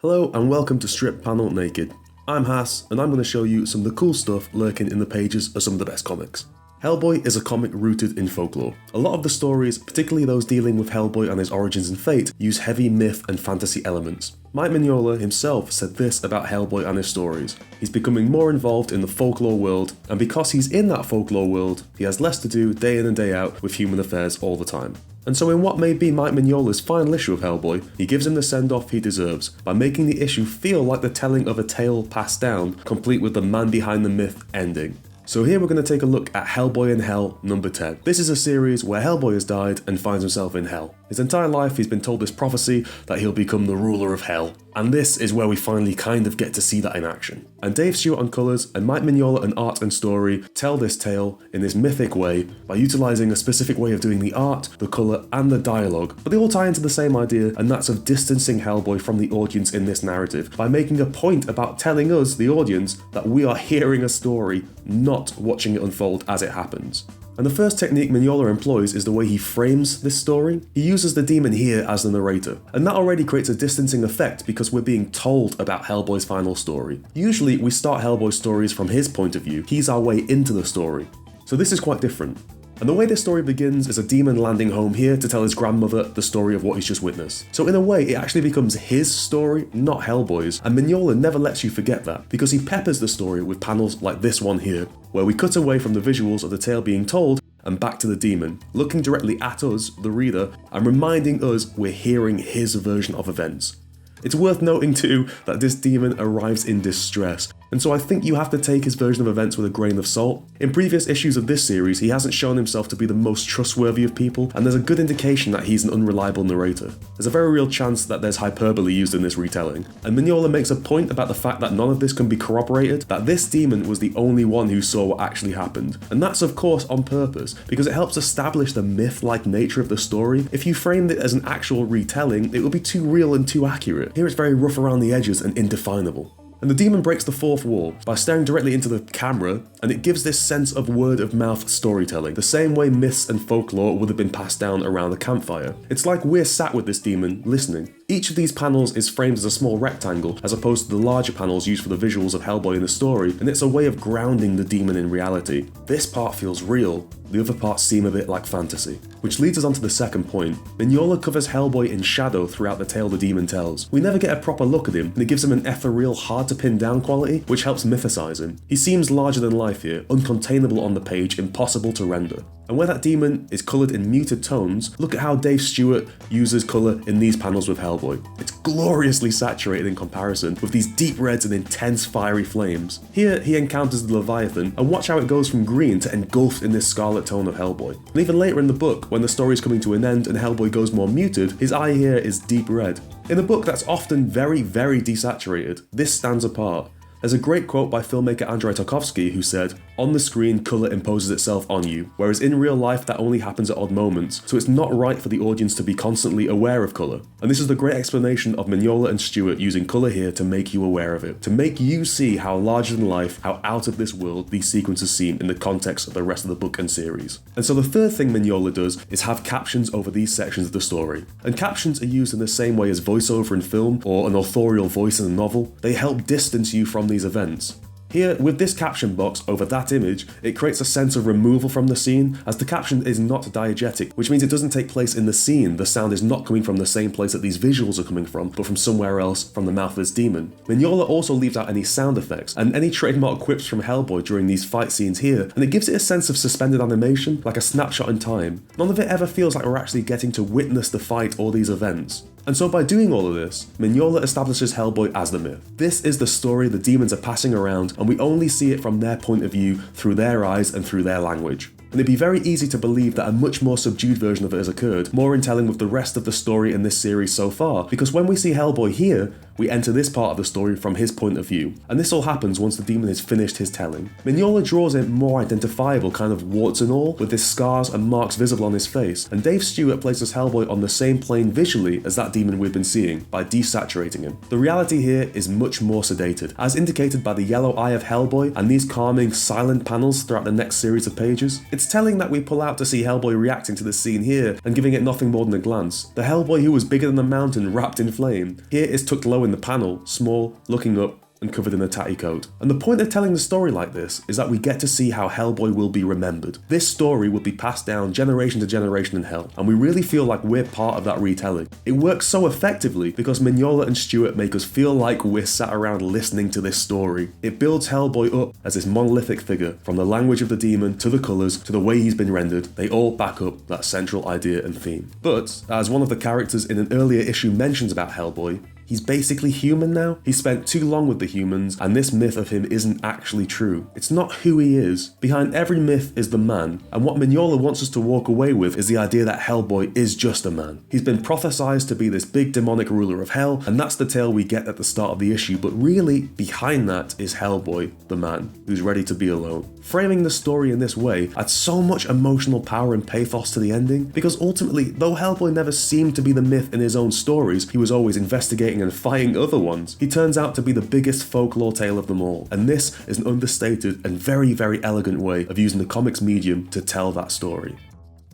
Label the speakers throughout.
Speaker 1: Hello and welcome to Strip Panel Naked. I'm Haas and I'm going to show you some of the cool stuff lurking in the pages of some of the best comics. Hellboy is a comic rooted in folklore. A lot of the stories, particularly those dealing with Hellboy and his origins and fate, use heavy myth and fantasy elements. Mike Mignola himself said this about Hellboy and his stories. He's becoming more involved in the folklore world, and because he's in that folklore world, he has less to do day in and day out with human affairs all the time. And so in what may be Mike Mignola's final issue of Hellboy, he gives him the send-off he deserves by making the issue feel like the telling of a tale passed down, complete with the man behind the myth ending. So here we're going to take a look at Hellboy in Hell number 10. This is a series where Hellboy has died and finds himself in Hell. His entire life he's been told this prophecy that he'll become the ruler of Hell. And this is where we finally kind of get to see that in action. And Dave Stewart on colours and Mike Mignola on art and story tell this tale in this mythic way by utilising a specific way of doing the art, the colour and the dialogue. But they all tie into the same idea, and that's of distancing Hellboy from the audience in this narrative by making a point about telling us, the audience, that we are hearing a story, not watching it unfold as it happens. And the first technique Mignola employs is the way he frames this story. He uses the demon here as the narrator, and that already creates a distancing effect because we're being told about Hellboy's final story. Usually we start Hellboy's stories from his point of view, he's our way into the story. So this is quite different. And the way this story begins is a demon landing home here to tell his grandmother the story of what he's just witnessed. So in a way, it actually becomes his story, not Hellboy's, and Mignola never lets you forget that, because he peppers the story with panels like this one here, where we cut away from the visuals of the tale being told and back to the demon, looking directly at us, the reader, and reminding us we're hearing his version of events. It's worth noting too that this demon arrives in distress, and so I think you have to take his version of events with a grain of salt. In previous issues of this series, he hasn't shown himself to be the most trustworthy of people, and there's a good indication that he's an unreliable narrator. There's a very real chance that there's hyperbole used in this retelling, and Mignola makes a point about the fact that none of this can be corroborated, that this demon was the only one who saw what actually happened. And that's of course on purpose, because it helps establish the myth-like nature of the story. If you framed it as an actual retelling, it would be too real and too accurate. Here it's very rough around the edges and indefinable. And the demon breaks the fourth wall by staring directly into the camera, and it gives this sense of word-of-mouth storytelling, the same way myths and folklore would have been passed down around the campfire. It's like we're sat with this demon, listening. Each of these panels is framed as a small rectangle, as opposed to the larger panels used for the visuals of Hellboy in the story, and it's a way of grounding the demon in reality. This part feels real, the other parts seem a bit like fantasy. Which leads us on to the second point. Mignola covers Hellboy in shadow throughout the tale the demon tells. We never get a proper look at him, and it gives him an ethereal, hard to pin down quality, which helps mythicize him. He seems larger than life here, uncontainable on the page, impossible to render. And where that demon is coloured in muted tones, look at how Dave Stewart uses colour in these panels with Hellboy. It's gloriously saturated in comparison, with these deep reds and intense fiery flames. Here he encounters the Leviathan, and watch how it goes from green to engulfed in this scarlet tone of Hellboy. And even later in the book, when the story is coming to an end and Hellboy goes more muted, his eye here is deep red. In a book that's often very, very desaturated, this stands apart. There's a great quote by filmmaker Andrei Tarkovsky who said, "On the screen, colour imposes itself on you, whereas in real life that only happens at odd moments, so it's not right for the audience to be constantly aware of colour." And this is the great explanation of Mignola and Stewart using colour here to make you aware of it, to make you see how larger than life, how out of this world these sequences seem in the context of the rest of the book and series. And so the third thing Mignola does is have captions over these sections of the story. And captions are used in the same way as voiceover in film or an authorial voice in a novel. They help distance you from these events. Here, with this caption box over that image, it creates a sense of removal from the scene, as the caption is not diegetic, which means it doesn't take place in the scene. The sound is not coming from the same place that these visuals are coming from, but from somewhere else, from the mouth of this demon. Mignola also leaves out any sound effects, and any trademark quips from Hellboy during these fight scenes here, and it gives it a sense of suspended animation, like a snapshot in time. None of it ever feels like we're actually getting to witness the fight or these events. And so by doing all of this, Mignola establishes Hellboy as the myth. This is the story the demons are passing around, and we only see it from their point of view, through their eyes and through their language. And it'd be very easy to believe that a much more subdued version of it has occurred, more in telling with the rest of the story in this series so far, because when we see Hellboy here, we enter this part of the story from his point of view, and this all happens once the demon has finished his telling. Mignola draws a more identifiable kind of warts and all, with his scars and marks visible on his face, and Dave Stewart places Hellboy on the same plane visually as that demon we've been seeing, by desaturating him. The reality here is much more sedated, as indicated by the yellow eye of Hellboy and these calming, silent panels throughout the next series of pages. It's telling that we pull out to see Hellboy reacting to this scene here, and giving it nothing more than a glance. The Hellboy who was bigger than a mountain wrapped in flame, here is tucked low in showing the panel, small, looking up, and covered in a tatty coat. And the point of telling the story like this is that we get to see how Hellboy will be remembered. This story will be passed down generation to generation in Hell, and we really feel like we're part of that retelling. It works so effectively because Mignola and Stewart make us feel like we're sat around listening to this story. It builds Hellboy up as this monolithic figure, from the language of the demon to the colours to the way he's been rendered. They all back up that central idea and theme. But, as one of the characters in an earlier issue mentions about Hellboy, he's basically human now. He spent too long with the humans, and this myth of him isn't actually true. It's not who he is. Behind every myth is the man, and what Mignola wants us to walk away with is the idea that Hellboy is just a man. He's been prophesized to be this big demonic ruler of hell, and that's the tale we get at the start of the issue, but really, behind that is Hellboy, the man, who's ready to be alone. Framing the story in this way adds so much emotional power and pathos to the ending, because ultimately, though Hellboy never seemed to be the myth in his own stories, he was always investigating and fighting other ones, he turns out to be the biggest folklore tale of them all, and this is an understated and very, very elegant way of using the comics medium to tell that story.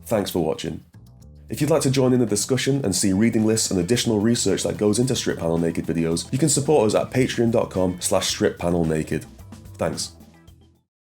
Speaker 1: Thanks for watching. If you'd like to join in the discussion and see reading lists and additional research that goes into Strip Panel Naked videos, you can support us at patreon.com/strippanelnaked. Thanks.